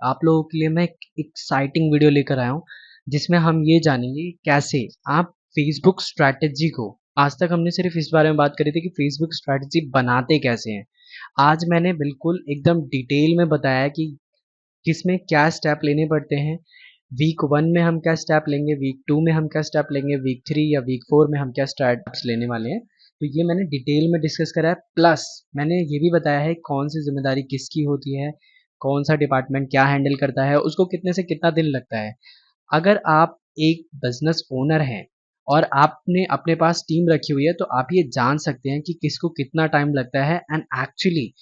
आप लोगों के लिए मैं एक एक्साइटिंग वीडियो लेकर आया हूँ जिसमें हम ये जानेंगे कैसे आप फेसबुक स्ट्रैटेजी को, आज तक हमने सिर्फ इस बारे में बात करी थी कि फेसबुक स्ट्रैटेजी बनाते कैसे हैं। आज मैंने बिल्कुल एकदम डिटेल में बताया कि किसमें क्या स्टेप लेने पड़ते हैं। वीक 1 में हम क्या स्टेप लेंगे, वीक 2 में हम क्या स्टेप लेंगे, वीक 3 या वीक 4 में हम क्या स्टेप्स लेने वाले हैं। तो ये मैंने डिटेल में डिस्कस करा है, प्लस मैंने ये भी बताया है कौन सी जिम्मेदारी किसकी होती है, कौन सा डिपार्टमेंट क्या हैंडल करता है, उसको कितने से कितना दिन लगता है। अगर आप एक बिजनेस ओनर हैं और आपने अपने पास टीम रखी हुई है तो आप ये जान सकते हैं कि किसको कितना टाइम लगता है एंड एक्चुअली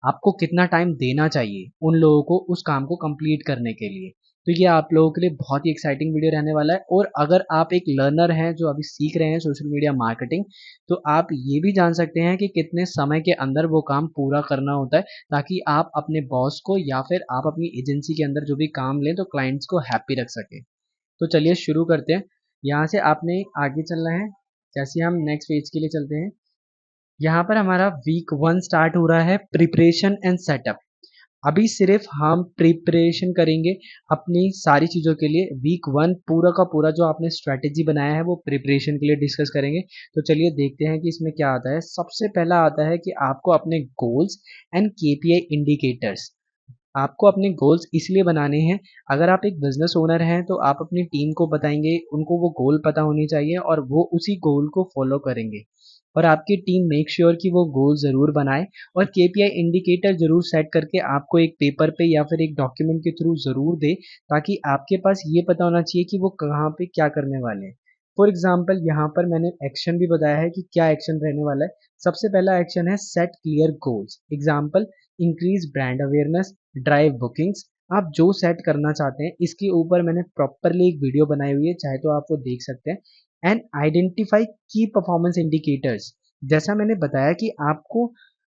आपको कितना टाइम देना चाहिए उन लोगों को उस काम को कंप्लीट करने के लिए। तो ये आप लोगों के लिए बहुत ही एक्साइटिंग वीडियो रहने वाला है। और अगर आप एक लर्नर हैं जो अभी सीख रहे हैं सोशल मीडिया मार्केटिंग, तो आप ये भी जान सकते हैं कि कितने समय के अंदर वो काम पूरा करना होता है, ताकि आप अपने बॉस को या फिर आप अपनी एजेंसी के अंदर जो भी काम लें तो क्लाइंट्स को हैप्पी रख सकें। तो चलिए शुरू करते हैं। यहाँ से आपने आगे चलना है। जैसे हम नेक्स्ट पेज के लिए चलते हैं, यहाँ पर हमारा वीक 1 स्टार्ट हो रहा है, प्रिपरेशन एंड सेटअप। अभी सिर्फ हम प्रिपरेशन करेंगे अपनी सारी चीज़ों के लिए। वीक 1 पूरा का पूरा जो आपने स्ट्रैटेजी बनाया है वो प्रिपरेशन के लिए डिस्कस करेंगे। तो चलिए देखते हैं कि इसमें क्या आता है। सबसे पहला आता है कि आपको अपने गोल्स एंड केपीआई इंडिकेटर्स, आपको अपने गोल्स इसलिए बनाने हैं। अगर आप एक बिजनेस ओनर हैं तो आप अपनी टीम को बताएंगे, उनको वो गोल पता होनी चाहिए और वो उसी गोल को फॉलो करेंगे। और आपकी टीम मेक श्योर कि वो गोल ज़रूर बनाए और केपीआई इंडिकेटर ज़रूर सेट करके आपको एक पेपर पे या फिर एक डॉक्यूमेंट के थ्रू ज़रूर दे, ताकि आपके पास ये पता होना चाहिए कि वो कहाँ पे क्या करने वाले हैं। फॉर एग्जाम्पल यहाँ पर मैंने एक्शन भी बताया है कि क्या एक्शन रहने वाला है। सबसे पहला एक्शन है set clear goals. Example, increase brand awareness, drive bookings. आप जो सेट करना चाहते हैं इसके ऊपर मैंने प्रॉपरली एक वीडियो बनाई हुई है, चाहे तो आप वो देख सकते हैं। एंड आइडेंटिफाई की परफॉर्मेंस इंडिकेटर्स। जैसा मैंने बताया कि आपको,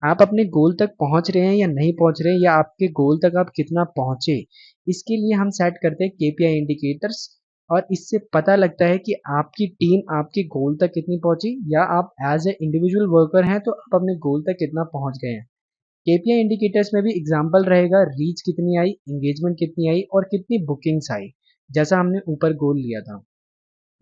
आप अपने गोल तक पहुंच रहे हैं या नहीं पहुंच रहे हैं, या आपके गोल तक आप कितना पहुंचे, इसके लिए हम सेट करते हैं केपीआई इंडिकेटर्स। और इससे पता लगता है कि आपकी टीम आपके गोल तक कितनी पहुंची, या आप एज ए इंडिविजुअल वर्कर हैं तो आप अपने गोल तक कितना पहुंच गए हैं। केपीआई इंडिकेटर्स में भी एग्जाम्पल रहेगा, रीच कितनी आई, एंगेजमेंट कितनी आई और कितनी बुकिंग्स आई, जैसा हमने ऊपर गोल लिया था।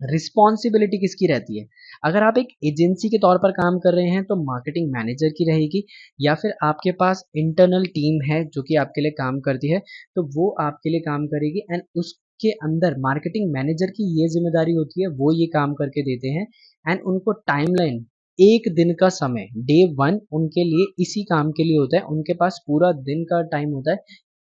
रिस्पॉन्सिबिलिटी किसकी रहती है? अगर आप एक एजेंसी के तौर पर काम कर रहे हैं तो मार्केटिंग मैनेजर की रहेगी, या फिर आपके पास इंटरनल टीम है जो कि आपके लिए काम करती है तो वो आपके लिए काम करेगी। एंड उसके अंदर मार्केटिंग मैनेजर की ये जिम्मेदारी होती है, वो ये काम करके देते हैं। एंड उनको टाइमलाइन, एक दिन का समय, डे 1 उनके लिए इसी काम के लिए होता है। उनके पास पूरा दिन का टाइम होता है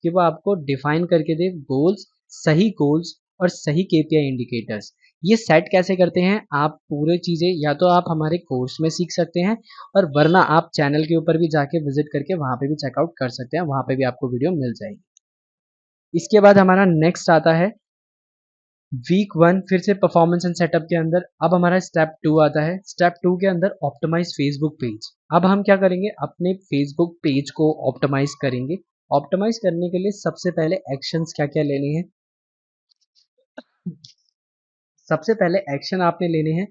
कि वो आपको डिफाइन करके दे गोल्स, सही गोल्स और सही केपीआई इंडिकेटर्स। ये सेट कैसे करते हैं, आप पूरे चीज़ें या तो आप हमारे कोर्स में सीख सकते हैं, और वरना आप चैनल के ऊपर भी जाके विजिट करके वहाँ पे भी चेकआउट कर सकते हैं, वहाँ पे भी आपको वीडियो मिल जाएगी। इसके बाद हमारा नेक्स्ट आता है वीक 1, फिर से परफॉर्मेंस एंड सेटअप के अंदर। अब हमारा स्टेप 2 आता है। स्टेप 2 के अंदर ऑप्टिमाइज फेसबुक पेज। अब हम क्या करेंगे, अपने फेसबुक पेज को ऑप्टिमाइज करेंगे। ऑप्टिमाइज करने के लिए सबसे पहले एक्शंस क्या क्या लेने हैं। सबसे पहले एक्शन आपने लेने हैं,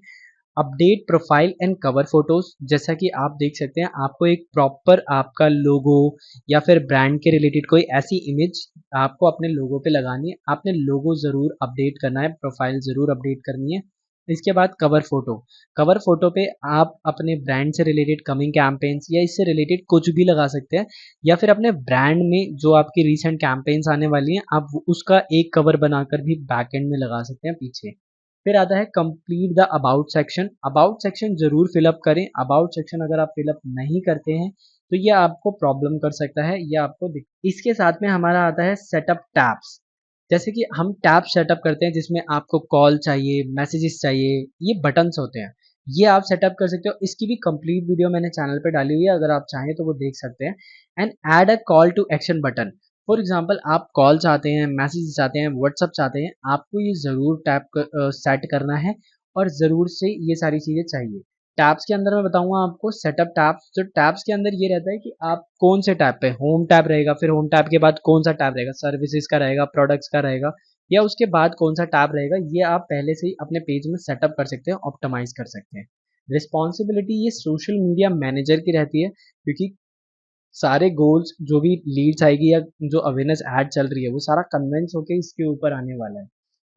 update profile and cover photos. जैसा कि आप देख सकते हैं, आपको एक प्रॉपर आपका लोगो या फिर ब्रांड के रिलेटेड कोई ऐसी इमेज आपको अपने लोगो पे लगानी है। आपने लोगो ज़रूर अपडेट करना है, प्रोफाइल ज़रूर अपडेट करनी है। इसके बाद कवर फोटो। कवर फोटो पे आप अपने ब्रांड से रिलेटेड कमिंग कैंपेन्स या इससे रिलेटेड कुछ भी लगा सकते हैं, या फिर अपने ब्रांड में जो आपकी रीसेंट कैंपेन्स आने वाली हैं आप उसका एक कवर बनाकर भी बैक एंड में लगा सकते हैं पीछे। फिर आता है complete the about section. About section जरूर फिलअप करें। अबाउट सेक्शन अगर आप फिलअप नहीं करते हैं तो ये आपको प्रॉब्लम कर सकता है, ये आपको इसके साथ में हमारा आता है सेटअप टैब्स। जैसे कि हम टैब सेटअप करते हैं जिसमें आपको कॉल चाहिए, मैसेजेस चाहिए, ये बटन्स होते हैं, ये आप सेटअप कर सकते हो। इसकी भी कंप्लीट वीडियो मैंने चैनल पे डाली हुई है, अगर आप चाहें तो वो देख सकते हैं। And add a call to action button. For example, आप कॉल चाहते हैं, मैसेज चाहते हैं, व्हाट्सअप चाहते हैं, आपको ये ज़रूर टैप सेट करना है और ज़रूर से ये सारी चीज़ें चाहिए। टैब्स के अंदर मैं बताऊंगा आपको सेटअप टैब्स। तो टैब्स के अंदर ये रहता है कि आप कौन से टैब पे, होम टैब रहेगा, फिर होम टैब के बाद कौन सा टैब रहेगा, सर्विसेज का रहेगा, प्रोडक्ट्स का रहेगा, या उसके बाद कौन सा टैब रहेगा, ये आप पहले से ही अपने पेज में सेटअप कर सकते हैं, ऑप्टिमाइज कर सकते हैं। रिस्पॉन्सिबिलिटी ये सोशल मीडिया मैनेजर की रहती है, क्योंकि सारे गोल्स जो भी लीड्स आएगी या जो अवेयरनेस ऐड चल रही है वो सारा कन्वेंस होके इसके ऊपर आने वाला है।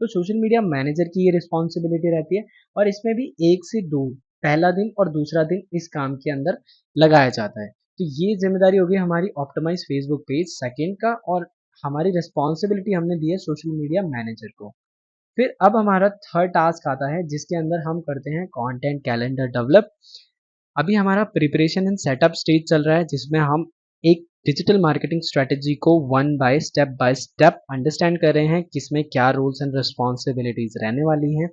तो सोशल मीडिया मैनेजर की ये रिस्पॉन्सिबिलिटी रहती है और इसमें भी 1 से 2 पहला दिन और दूसरा दिन इस काम के अंदर लगाया जाता है। तो ये ज़िम्मेदारी होगी हमारी ऑप्टिमाइज़ फेसबुक पेज सेकंड का और हमारी रिस्पॉन्सिबिलिटी हमने दी है सोशल मीडिया मैनेजर को। फिर अब हमारा थर्ड टास्क आता है जिसके अंदर हम करते हैं कंटेंट कैलेंडर डेवलप। अभी हमारा प्रिपरेशन एंड सेटअप स्टेज चल रहा है जिसमें हम एक डिजिटल मार्केटिंग स्ट्रेटजी को बाय स्टेप अंडरस्टैंड कर रहे हैं किसमें क्या रोल्स एंड रिस्पॉन्सिबिलिटीज रहने वाली हैं।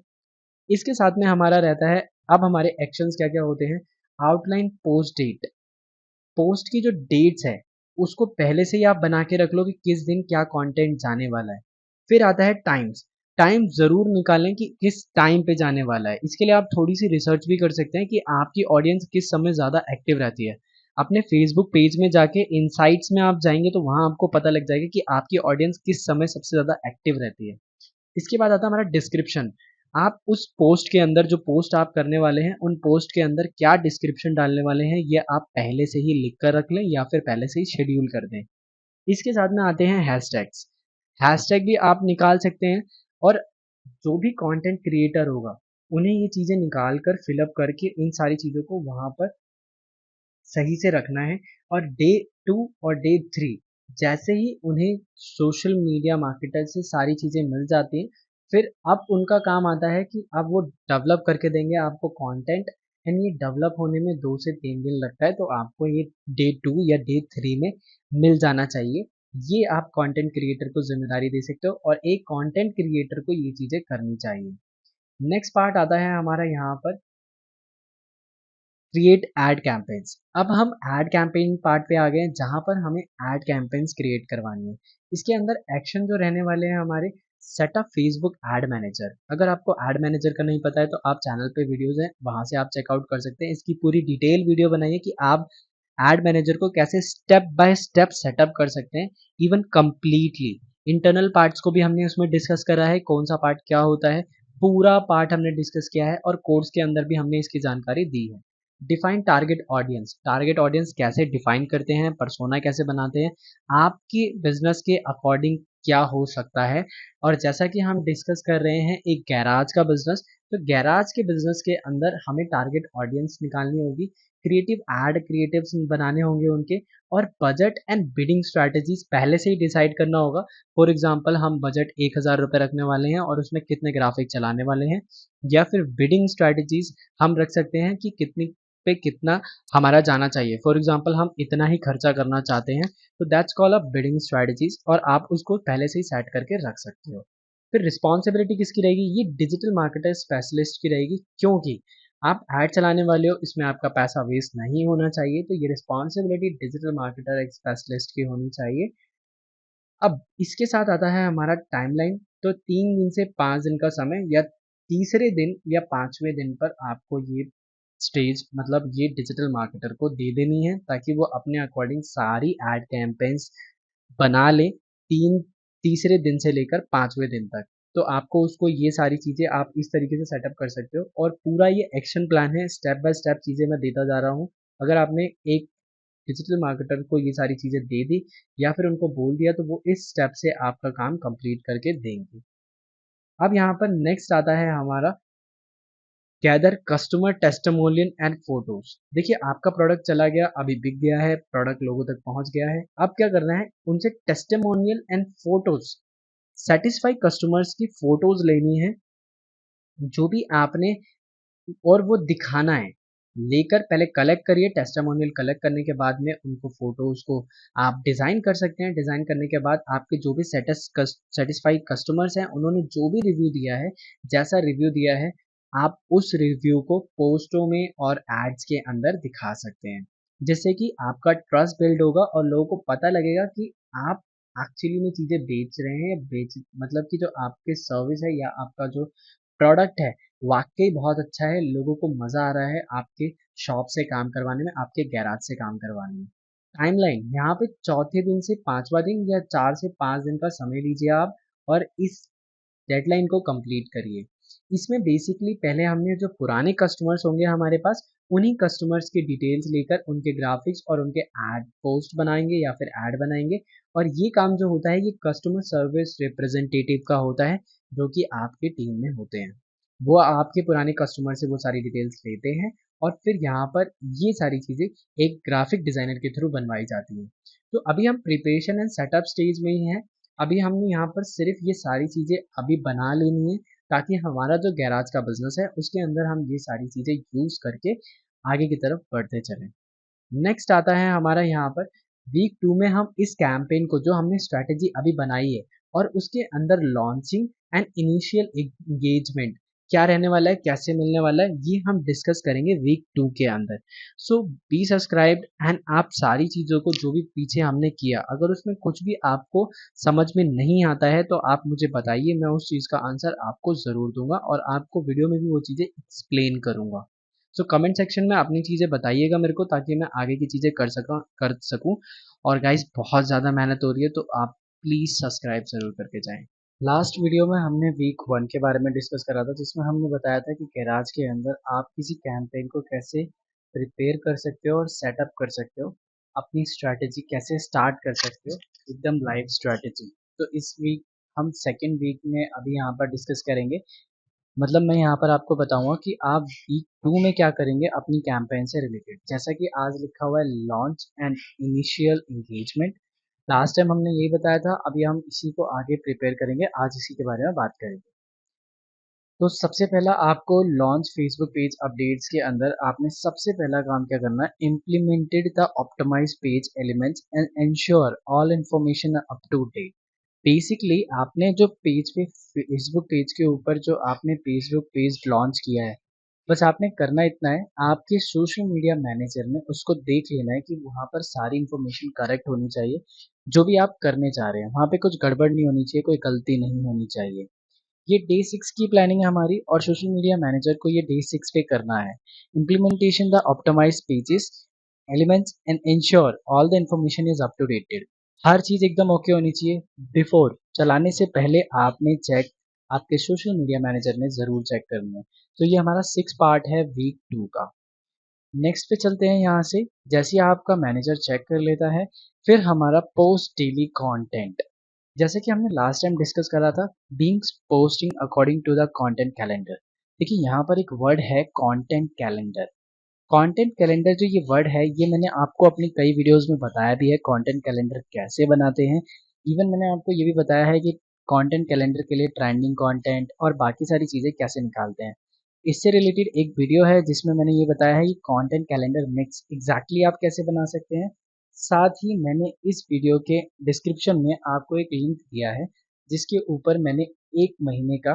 इसके साथ में हमारा रहता है अब हमारे एक्शंस क्या क्या होते हैं। आउटलाइन पोस्ट डेट, पोस्ट की जो डेट्स है उसको पहले से ही आप बना के रख लो कि किस दिन क्या कंटेंट जाने वाला है। फिर आता है टाइम्स, टाइम ज़रूर निकालें कि किस टाइम पे जाने वाला है। इसके लिए आप थोड़ी सी रिसर्च भी कर सकते हैं कि आपकी ऑडियंस किस समय ज़्यादा एक्टिव रहती है। अपने फेसबुक पेज में जाके इनसाइट्स में आप जाएंगे तो वहाँ आपको पता लग जाएगा कि आपकी ऑडियंस किस समय सबसे ज़्यादा एक्टिव रहती है। इसके बाद आता है हमारा डिस्क्रिप्शन। आप उस पोस्ट के अंदर जो पोस्ट आप करने वाले हैं उन पोस्ट के अंदर क्या डिस्क्रिप्शन डालने वाले हैं ये आप पहले से ही लिख कर रख लें या फिर पहले से ही शेड्यूल कर दें। इसके साथ में आते हैं हैशटैग्स, हैशटैग भी आप निकाल सकते हैं और जो भी कंटेंट क्रिएटर होगा उन्हें ये चीज़ें निकाल कर फिलअप करके इन सारी चीज़ों को वहाँ पर सही से रखना है। और डे 2 और डे 3 जैसे ही उन्हें सोशल मीडिया मार्केटर से सारी चीज़ें मिल जाती हैं, फिर अब उनका काम आता है कि अब वो डेवलप करके देंगे आपको कंटेंट। एंड ये डेवलप होने में 2 से 3 दिन लगता है तो आपको ये डे 2 या डे 3 में मिल जाना चाहिए। ये आप कंटेंट क्रिएटर को ज़िम्मेदारी दे सकते हो और एक कंटेंट क्रिएटर को ये चीज़ें करनी चाहिए। नेक्स्ट पार्ट आता है हमारा यहाँ पर क्रिएट एड कैंपेन्स। अब हम एड कैंपेन पार्ट पे आ गए हैं जहाँ पर हमें एड कैंपेन्स क्रिएट करवानी है। इसके अंदर एक्शन जो रहने वाले हैं हमारे सेटअप फेसबुक एड मैनेजर। अगर आपको एड मैनेजर का नहीं पता है तो आप चैनल पे वीडियोस हैं वहाँ से आप चेकआउट कर सकते हैं। इसकी पूरी डिटेल वीडियो बनाइए कि आप एड मैनेजर को कैसे स्टेप बाय स्टेप सेटअप कर सकते हैं, इवन कंप्लीटली इंटरनल पार्ट्स को भी हमने उसमें डिस्कस करा है कौन सा पार्ट क्या होता है। पूरा पार्ट हमने डिस्कस किया है और कोर्स के अंदर भी हमने इसकी जानकारी दी है। Define target audience, target audience कैसे डिफाइन करते हैं, पर्सोना कैसे बनाते हैं, आपकी बिजनेस के अकॉर्डिंग क्या हो सकता है। और जैसा कि हम डिस्कस कर रहे हैं एक गैराज का बिजनेस, तो गैराज के बिजनेस के अंदर हमें टारगेट ऑडियंस निकालनी होगी, क्रिएटिव एड क्रिएटिव्स बनाने होंगे उनके, और बजट एंड बिडिंग स्ट्रैटेजीज पहले से ही डिसाइड करना होगा। फॉर एग्जांपल हम बजट 1,000 रुपये रखने वाले हैं और उसमें कितने ग्राफिक चलाने वाले हैं, या फिर बिडिंग स्ट्रैटेजीज हम रख सकते हैं कि कितनी पे कितना हमारा जाना चाहिए। फॉर एग्जांपल हम इतना ही खर्चा करना चाहते हैं तो that's call a bidding strategies और आप उसको पहले से ही सेट करके रख सकते हो। फिर रिस्पॉन्सिबिलिटी किसकी रहेगी, ये डिजिटल मार्केटर स्पेशलिस्ट की रहेगी क्योंकि आप ऐड चलाने वाले हो, इसमें आपका पैसा वेस्ट नहीं होना चाहिए। तो ये रिस्पॉन्सिबिलिटी डिजिटल मार्केटर स्पेशलिस्ट की होनी चाहिए। अब इसके साथ आता है हमारा टाइमलाइन। तो 3 दिन से 5 दिन का समय या तीसरे दिन या 5वें दिन पर आपको ये स्टेज मतलब ये डिजिटल मार्केटर को दे देनी है ताकि वो अपने अकॉर्डिंग सारी एड कैंपेन्स बना ले तीन तीसरे दिन से लेकर 5वें दिन तक। तो आपको उसको ये सारी चीज़ें आप इस तरीके से सेटअप कर सकते हो और पूरा ये एक्शन प्लान है, स्टेप बाय स्टेप चीज़ें मैं देता जा रहा हूँ। अगर आपने एक डिजिटल मार्केटर को ये सारी चीज़ें दे दी या फिर उनको बोल दिया तो वो इस स्टेप से आपका काम कंप्लीट करके देंगे। अब यहाँ पर नेक्स्ट आता है हमारा gather customer testimonial and photos. देखिए आपका प्रोडक्ट चला गया, अभी बिक गया है, प्रोडक्ट लोगों तक पहुंच गया है, अब क्या करना है, उनसे testimonial and photos, satisfy customers की फोटोज लेनी है जो भी आपने, और वो दिखाना है। लेकर पहले कलेक्ट करिए, टेस्टिमोनियल कलेक्ट करने के बाद में उनको फोटोज को आप डिज़ाइन कर सकते हैं। डिज़ाइन करने के बाद आपके जो भी सेटिस्फाई कस्टमर्स हैं उन्होंने जो भी रिव्यू दिया है, जैसा रिव्यू दिया है, आप उस रिव्यू को पोस्टों में और एड्स के अंदर दिखा सकते हैं जिससे कि आपका ट्रस्ट बिल्ड होगा और लोगों को पता लगेगा कि आप एक्चुअली में चीज़ें बेच रहे हैं, बेच मतलब कि जो आपके सर्विस है या आपका जो प्रोडक्ट है वाक़ई बहुत अच्छा है, लोगों को मज़ा आ रहा है आपके शॉप से काम करवाने में, आपके गैराज से काम करवाने में। टाइमलाइन यहाँ पे चौथे दिन से 5वां दिन या 4 से 5 दिन का समय लीजिए आप और इस डेडलाइन को कंप्लीट करिए। इसमें बेसिकली पहले हमने जो पुराने कस्टमर्स होंगे हमारे पास उन्हीं कस्टमर्स की डिटेल्स लेकर उनके ग्राफिक्स और उनके ऐड पोस्ट बनाएंगे या फिर ऐड बनाएंगे। और ये काम जो होता है ये कस्टमर सर्विस रिप्रेजेंटेटिव का होता है, जो कि आपकी टीम में होते हैं। वो आपके पुराने कस्टमर से वो सारी डिटेल्स लेते हैं और फिर यहाँ पर ये सारी चीज़ें एक ग्राफिक डिज़ाइनर के थ्रू बनवाई जाती हैं। तो अभी हम प्रिपरेशन एंड सेटअप स्टेज में ही हैं। अभी हमने यहाँ पर सिर्फ ये सारी चीज़ें अभी बना लेनी है, ताकि हमारा जो गैराज का बिजनेस है उसके अंदर हम ये सारी चीज़ें यूज़ करके आगे की तरफ बढ़ते चलें। नेक्स्ट आता है हमारा यहाँ पर वीक 2 में हम इस कैंपेन को जो हमने स्ट्रैटेजी अभी बनाई है और उसके अंदर लॉन्चिंग एंड इनिशियल एंगेजमेंट क्या रहने वाला है, कैसे मिलने वाला है, ये हम डिस्कस करेंगे वीक 2 के अंदर। सो बी सब्सक्राइब्ड एंड आप सारी चीज़ों को जो भी पीछे हमने किया, अगर उसमें कुछ भी आपको समझ में नहीं आता है तो आप मुझे बताइए, मैं उस चीज़ का आंसर आपको ज़रूर दूंगा और आपको वीडियो में भी वो चीज़ें एक्सप्लेन करूंगा। सो कमेंट सेक्शन में अपनी चीज़ें बताइएगा मेरे को, ताकि मैं आगे की चीज़ें कर सकूं। और गाइस बहुत ज़्यादा मेहनत हो रही है, तो आप प्लीज़ सब्सक्राइब ज़रूर करके जाएं। लास्ट वीडियो में हमने वीक 1 के बारे में डिस्कस करा था, जिसमें हमने बताया था कि गैराज के अंदर आप किसी कैंपेन को कैसे प्रिपेयर कर सकते हो और सेटअप कर सकते हो, अपनी स्ट्रैटेजी कैसे स्टार्ट कर सकते हो, एकदम लाइव स्ट्रैटेजी। तो इस वीक हम सेकेंड वीक में अभी यहाँ पर डिस्कस करेंगे। मतलब मैं यहाँ पर आपको बताऊंगा कि आप वीक 2 में क्या करेंगे अपनी कैंपेन से रिलेटेड। जैसा कि आज लिखा हुआ है launch and initial engagement, last time हमने यही बताया था, अभी हम इसी को आगे प्रिपेयर करेंगे, आज इसी के बारे में बात करेंगे। तो सबसे पहला आपको लॉन्च फेसबुक पेज अपडेट्स के अंदर आपने सबसे पहला काम क्या करना है, implemented the optimize page elements and ensure all information up to date. Basically आपने जो पेज पे फेसबुक पेज के ऊपर जो आपने फेसबुक पेज लॉन्च किया है, बस आपने करना इतना है, आपके सोशल मीडिया मैनेजर में उसको देख लेना है कि वहाँ पर सारी इन्फॉर्मेशन करेक्ट होनी चाहिए। जो भी आप करने चाह रहे हैं वहाँ पे कुछ गड़बड़ नहीं होनी चाहिए, कोई गलती नहीं होनी चाहिए। ये डे 6 की प्लानिंग है हमारी और सोशल मीडिया मैनेजर को ये डे 6 पे करना है। Implementation the optimise pages elements and ensure all the information is up to dated. हर चीज़ एकदम ओके होनी चाहिए। बिफोर चलाने से पहले आपने चेक, आपके सोशल मीडिया मैनेजर ने ज़रूर चेक करना है। तो ये हमारा 6 पार्ट है वीक 2 का। नेक्स्ट पे चलते हैं यहाँ से। जैसे ही आपका मैनेजर चेक कर लेता है, फिर हमारा पोस्ट डेली कंटेंट, जैसे कि हमने लास्ट टाइम डिस्कस करा था, being posting according to the content calendar. देखिए यहाँ पर एक वर्ड है कंटेंट कैलेंडर। कंटेंट कैलेंडर जो ये वर्ड है, ये मैंने आपको अपनी कई वीडियोस में बताया भी है, कंटेंट कैलेंडर कैसे बनाते हैं। इवन मैंने आपको ये भी बताया है कि कंटेंट कैलेंडर के लिए ट्रेंडिंग कंटेंट और बाकी सारी चीज़ें कैसे निकालते हैं। इससे रिलेटेड एक वीडियो है जिसमें मैंने ये बताया है कि कंटेंट कैलेंडर मिक्स एग्जैक्टली आप कैसे बना सकते हैं। साथ ही मैंने इस वीडियो के डिस्क्रिप्शन में आपको एक लिंक दिया है, जिसके ऊपर मैंने 1 महीने का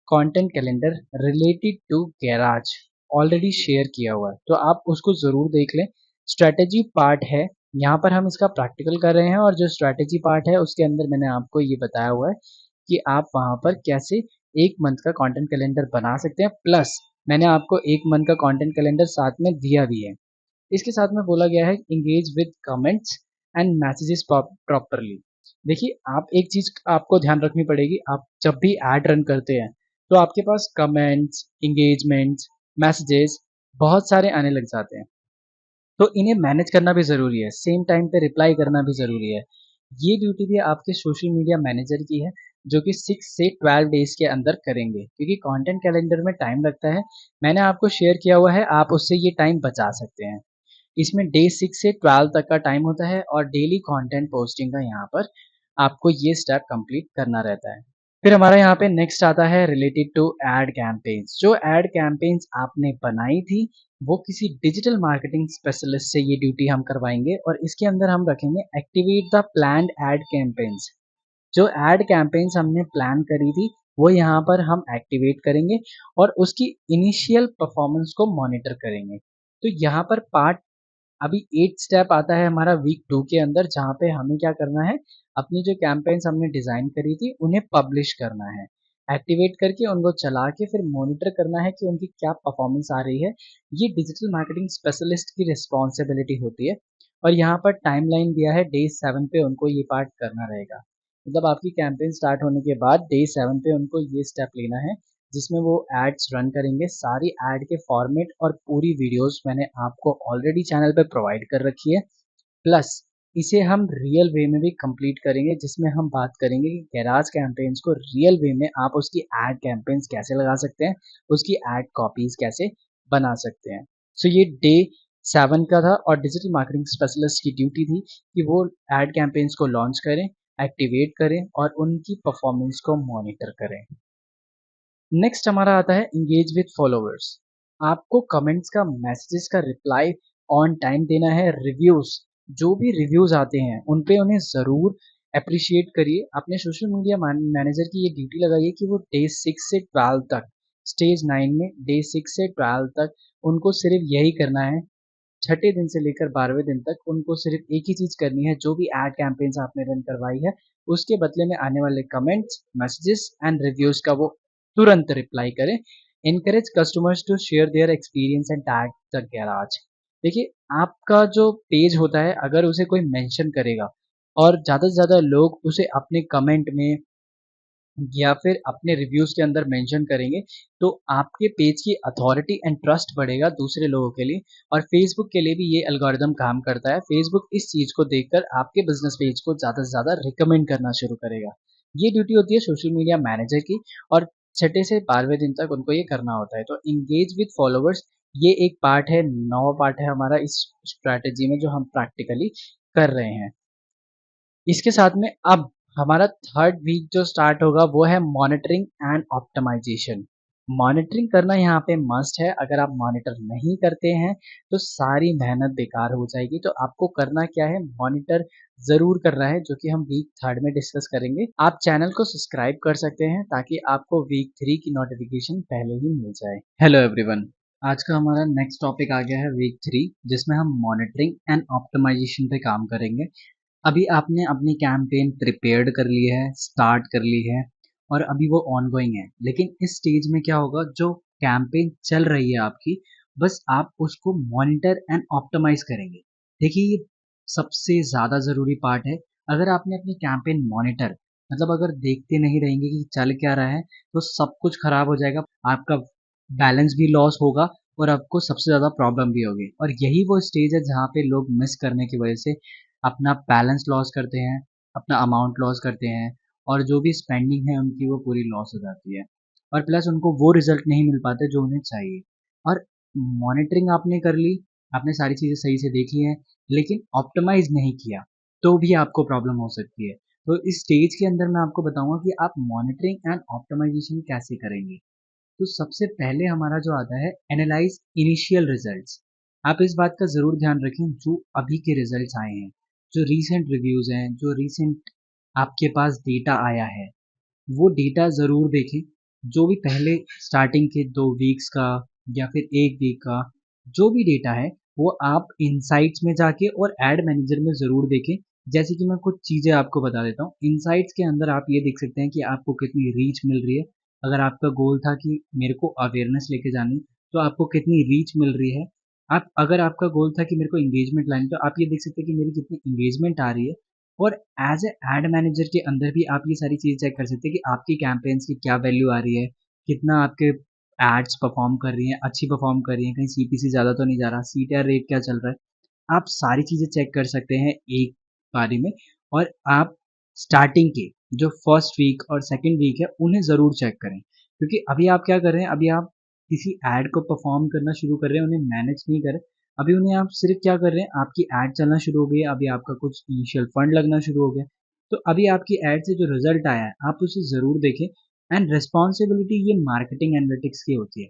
content calendar related to garage already share किया हुआ है, तो आप उसको ज़रूर देख लें। स्ट्रैटेजी पार्ट है, यहाँ पर हम इसका प्रैक्टिकल कर रहे हैं और जो स्ट्रैटेजी पार्ट है उसके अंदर मैंने आपको ये बताया हुआ है कि आप वहाँ पर कैसे 1 मंथ का कंटेंट कैलेंडर बना सकते हैं। प्लस मैंने आपको 1 मंथ का कंटेंट कैलेंडर साथ में दिया भी है। इसके साथ में बोला गया है engage with comments and messages properly. देखिए आप एक चीज़ आपको ध्यान रखनी पड़ेगी, आप जब भी ऐड रन करते हैं तो आपके पास कमेंट्स, इंगेजमेंट्स, मैसेजेस बहुत सारे आने लग जाते हैं। तो इन्हें मैनेज करना भी ज़रूरी है, सेम टाइम पे रिप्लाई करना भी ज़रूरी है। ये ड्यूटी भी आपके सोशल मीडिया मैनेजर की है, जो कि 6 से 12 डेज़ के अंदर करेंगे, क्योंकि कंटेंट कैलेंडर में टाइम लगता है। मैंने आपको शेयर किया हुआ है, आप उससे ये टाइम बचा सकते हैं। इसमें डे 6 से 12 तक का टाइम होता है और डेली कंटेंट पोस्टिंग का यहाँ पर आपको ये स्टेप कंप्लीट करना रहता है। फिर हमारा यहाँ पे नेक्स्ट आता है रिलेटेड टू एड कैंपेन्स। जो एड कैंपेन्स आपने बनाई थी, वो किसी डिजिटल मार्केटिंग स्पेशलिस्ट से ये ड्यूटी हम करवाएंगे और इसके अंदर हम रखेंगे activate the planned ad campaigns. जो एड कैंपेन्स हमने प्लान करी थी वो यहाँ पर हम एक्टिवेट करेंगे और उसकी इनिशियल परफॉर्मेंस को मॉनिटर करेंगे। तो यहाँ पर पार्ट अभी 8 स्टेप आता है हमारा वीक 2 के अंदर, जहाँ पे हमें क्या करना है, अपनी जो कैंपेन्स हमने डिज़ाइन करी थी उन्हें पब्लिश करना है, एक्टिवेट करके उनको चला के फिर मॉनिटर करना है कि उनकी क्या परफॉर्मेंस आ रही है। ये डिजिटल मार्केटिंग स्पेशलिस्ट की रिस्पॉन्सिबिलिटी होती है और यहाँ पर टाइमलाइन दिया है, डे 7 पे उनको ये पार्ट करना रहेगा। मतलब आपकी कैंपेन स्टार्ट होने के बाद डे 7 पे उनको ये स्टेप लेना है, जिसमें वो एड्स रन करेंगे। सारी एड के फॉर्मेट और पूरी वीडियोस मैंने आपको ऑलरेडी चैनल पे प्रोवाइड कर रखी है। प्लस इसे हम रियल वे में भी कंप्लीट करेंगे, जिसमें हम बात करेंगे कि गैराज कैंपेन्स को रियल वे में आप उसकी एड कैंपेन्स कैसे लगा सकते हैं, उसकी एड कॉपीज कैसे बना सकते हैं। सो ये डे 7 का था और डिजिटल मार्केटिंग स्पेशलिस्ट की ड्यूटी थी कि वो एड कैंपेन्स को लॉन्च करें, एक्टिवेट करें और उनकी परफॉर्मेंस को मॉनिटर करें। नेक्स्ट हमारा आता है इंगेज विद फॉलोअर्स। आपको कमेंट्स का, मैसेजेस का रिप्लाई ऑन टाइम देना है। रिव्यूज, जो भी रिव्यूज आते हैं उन पे उन्हें ज़रूर अप्रिशिएट करिए। अपने सोशल मीडिया मैनेजर की ये ड्यूटी लगाइए कि वो डे 6 से 12 तक, स्टेज 9 में डे 6 से 12 तक उनको सिर्फ यही करना है। छठे दिन से लेकर 12वें दिन तक उनको सिर्फ एक ही चीज़ करनी है, जो भी एड कैंपेन्स आपने रन करवाई है उसके बदले में आने वाले कमेंट्स, मैसेजेस एंड रिव्यूज का वो तुरंत रिप्लाई करें। Encourage customers to share their experience and tag the garage. देखिए, आपका जो पेज होता है अगर उसे कोई मेंशन करेगा और ज़्यादा से ज़्यादा लोग उसे अपने कमेंट में या फिर अपने रिव्यूज़ के अंदर मेंशन करेंगे, तो आपके पेज की अथॉरिटी एंड ट्रस्ट बढ़ेगा दूसरे लोगों के लिए। और फेसबुक के लिए भी ये एल्गोरिदम काम करता है। फेसबुक इस चीज़ को देखकर आपके बिजनेस पेज को ज़्यादा से ज़्यादा रिकमेंड करना शुरू करेगा। ये ड्यूटी होती है सोशल मीडिया मैनेजर की और छठे से 12वें दिन तक उनको ये करना होता है। तो इंगेज विद फॉलोवर्स ये एक पार्ट है, 9वां पार्ट है हमारा इस स्ट्रैटेजी में जो हम प्रैक्टिकली कर रहे हैं। इसके साथ में अब हमारा थर्ड वीक जो स्टार्ट होगा वो है मॉनिटरिंग एंड ऑप्टिमाइजेशन। मॉनिटरिंग करना यहाँ पे मस्ट है। अगर आप मॉनिटर नहीं करते हैं तो सारी मेहनत बेकार हो जाएगी। तो आपको करना क्या है, मॉनिटर ज़रूर करना है, जो कि हम वीक थर्ड में डिस्कस करेंगे। आप चैनल को सब्सक्राइब कर सकते हैं ताकि आपको वीक 3 की नोटिफिकेशन पहले ही मिल जाए। हेलो एवरीवन, आज का हमारा नेक्स्ट टॉपिक आ गया है वीक 3, जिसमें हम मॉनिटरिंग एंड ऑप्टिमाइजेशन पे काम करेंगे। अभी आपने अपनी कैंपेन प्रिपेयर्ड कर ली है, स्टार्ट कर ली है और अभी वो ऑनगोइंग है। लेकिन इस स्टेज में क्या होगा, जो कैंपेन चल रही है आपकी, बस आप उसको मॉनिटर एंड ऑप्टिमाइज करेंगे। देखिए, ये सबसे ज़्यादा ज़रूरी पार्ट है। अगर आपने अपनी कैंपेन मॉनिटर, मतलब अगर देखते नहीं रहेंगे कि चल क्या रहा है, तो सब कुछ खराब हो जाएगा। आपका बैलेंस भी लॉस होगा और आपको सबसे ज़्यादा प्रॉब्लम भी होगी। और यही वो स्टेज है जहाँ पे लोग मिस करने की वजह से अपना बैलेंस लॉस करते हैं, अपना अमाउंट लॉस करते हैं और जो भी स्पेंडिंग है उनकी वो पूरी लॉस हो जाती है। और प्लस उनको वो रिज़ल्ट नहीं मिल पाते जो उन्हें चाहिए। और मॉनिटरिंग आपने कर ली, आपने सारी चीज़ें सही से देख ली हैं, लेकिन ऑप्टिमाइज़ नहीं किया, तो भी आपको प्रॉब्लम हो सकती है। तो इस स्टेज के अंदर मैं आपको बताऊँगा कि आप मॉनिटरिंग एंड ऑप्टिमाइज़ेशन कैसे करेंगे। तो सबसे पहले हमारा जो आता है, एनालाइज इनिशियल रिजल्ट्स। आप इस बात का ज़रूर ध्यान रखें, जो अभी के रिजल्ट्स आए हैं, जो रीसेंट रिव्यूज़ हैं, जो रीसेंट आपके पास डेटा आया है, वो डेटा ज़रूर देखें। जो भी पहले स्टार्टिंग के 2 वीक्स का या फिर 1 वीक का जो भी डेटा है, वो आप इनसाइट्स में जाके और एड मैनेजर में ज़रूर देखें। जैसे कि मैं कुछ चीज़ें आपको बता देता हूँ। इनसाइट्स के अंदर आप ये देख सकते हैं कि आपको कितनी रीच मिल रही है। अगर आपका गोल था कि मेरे को अवेयरनेस लेके जानी, तो आपको कितनी रीच मिल रही है। आप अगर आपका गोल था कि मेरे को एंगेजमेंट लानी, तो आप ये देख सकते हैं कि मेरी कितनी एंगेजमेंट आ रही है। और एज ए एड मैनेजर के अंदर भी आप ये सारी चीज़ चेक कर सकते हैं कि आपकी कैंपेन्स की क्या वैल्यू आ रही है, कितना आपके एड्स परफॉर्म कर रही हैं, अच्छी परफॉर्म कर रही हैं, कहीं सीपीसी ज़्यादा तो नहीं जा रहा, सीटीआर रेट क्या चल रहा है। आप सारी चीज़ें चेक कर सकते हैं एक बारी में। और आप स्टार्टिंग के जो फर्स्ट वीक और सेकंड वीक है उन्हें ज़रूर चेक करें, क्योंकि अभी आप क्या कर रहे हैं, अभी आप किसी ऐड को परफॉर्म करना शुरू कर रहे हैं, उन्हें मैनेज नहीं कर रहे। अभी उन्हें आप सिर्फ क्या कर रहे हैं, आपकी ऐड चलना शुरू हो गई है, अभी आपका कुछ इनिशियल फंड लगना शुरू हो गया। तो अभी आपकी ऐड से जो रिजल्ट आया है आप उसे ज़रूर देखें। एंड रिस्पॉन्सिबिलिटी ये मार्केटिंग एनालिटिक्स की होती है।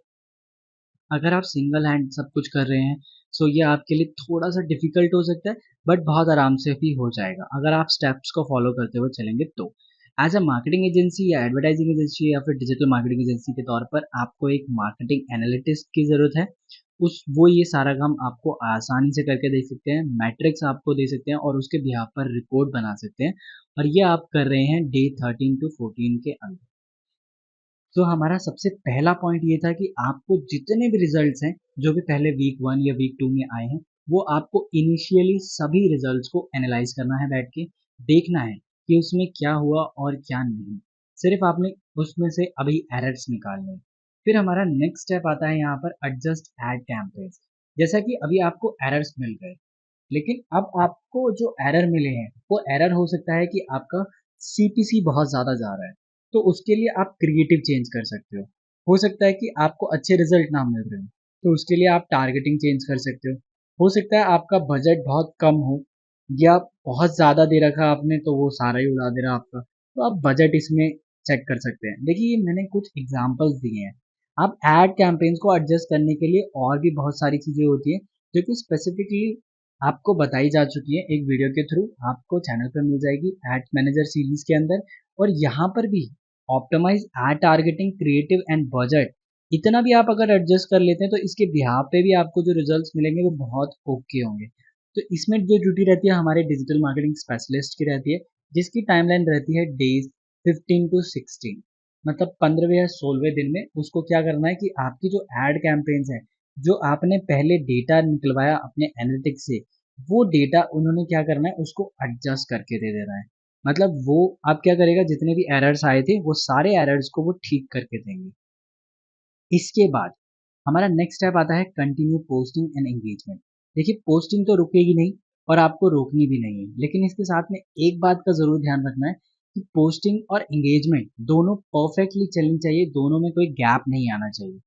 अगर आप सिंगल हैंड सब कुछ कर रहे हैं, सो ये आपके लिए थोड़ा सा डिफिकल्ट हो सकता है, बट बहुत आराम से भी हो जाएगा अगर आप स्टेप्स को फॉलो करते हुए चलेंगे तो। एज अ मार्केटिंग एजेंसी या एडवर्टाइजिंग एजेंसी या फिर डिजिटल मार्केटिंग एजेंसी के तौर पर आपको एक मार्केटिंग एनालिटिस्ट की ज़रूरत है। उस वो ये सारा काम आपको आसानी से करके दे सकते हैं, मैट्रिक्स आपको दे सकते हैं और उसके बिहाफ पर रिपोर्ट बना सकते हैं। और ये आप कर रहे हैं डे 13 टू 14 के अंदर। तो हमारा सबसे पहला पॉइंट ये था कि आपको जितने भी रिजल्ट्स हैं, जो भी पहले वीक 1 या वीक 2 में आए हैं, वो आपको इनिशियली सभी रिजल्ट्स को एनालाइज करना है बैठ के, देखना है कि उसमें क्या हुआ और क्या नहीं। सिर्फ आपने उसमें से अभी एरर्स निकालने हैं। फिर हमारा नेक्स्ट स्टेप आता है यहाँ पर एडजस्ट एड कैंपेन्स। जैसा कि अभी आपको एरर्स मिल गए, लेकिन अब आपको जो एरर मिले हैं वो एरर हो सकता है कि आपका सीपीसी बहुत ज़्यादा जा रहा है, तो उसके लिए आप क्रिएटिव चेंज कर सकते हो सकता है कि आपको अच्छे रिजल्ट ना मिल रहे हो, तो उसके लिए आप टारगेटिंग चेंज कर सकते हो सकता है आपका बजट बहुत कम हो या बहुत ज़्यादा दे रखा आपने तो वो सारा ही उड़ा दे रहा आपका, तो आप बजट इसमें चेक कर सकते हैं। देखिए, ये मैंने कुछ एग्जांपल्स दिए हैं। आप एड कैंपेन्स को एडजस्ट करने के लिए और भी बहुत सारी चीज़ें होती हैं जो कि स्पेसिफिकली आपको बताई जा चुकी है एक वीडियो के थ्रू, आपको चैनल पर मिल जाएगी एड मैनेजर सीरीज के अंदर। और यहाँ पर भी optimize ad targeting, creative and budget, इतना भी आप अगर एडजस्ट कर लेते हैं तो इसके बिहाफ पे भी आपको जो रिजल्ट्स मिलेंगे वो बहुत ओके होंगे। तो इसमें जो ड्यूटी रहती है हमारे डिजिटल मार्केटिंग स्पेशलिस्ट की रहती है, जिसकी टाइमलाइन रहती है डेज 15 to 16, मतलब 15वें या 16वें दिन में उसको क्या करना है कि आपकी जो एड कैंपेन्स हैं, जो आपने पहले डेटा निकलवाया अपने एनालिटिक्स से, वो डेटा उन्होंने क्या करना है उसको एडजस्ट करके दे देना है। मतलब वो आप क्या करेगा, जितने भी एरर्स आए थे वो सारे एरर्स को वो ठीक करके देंगे। इसके बाद हमारा नेक्स्ट स्टेप आता है कंटिन्यू पोस्टिंग एंड एंगेजमेंट। देखिए, पोस्टिंग तो रुकेगी नहीं और आपको रोकनी भी नहीं है, लेकिन इसके साथ में एक बात का ज़रूर ध्यान रखना है कि पोस्टिंग और एंगेजमेंट दोनों परफेक्टली चलनी चाहिए, दोनों में कोई गैप नहीं आना चाहिए।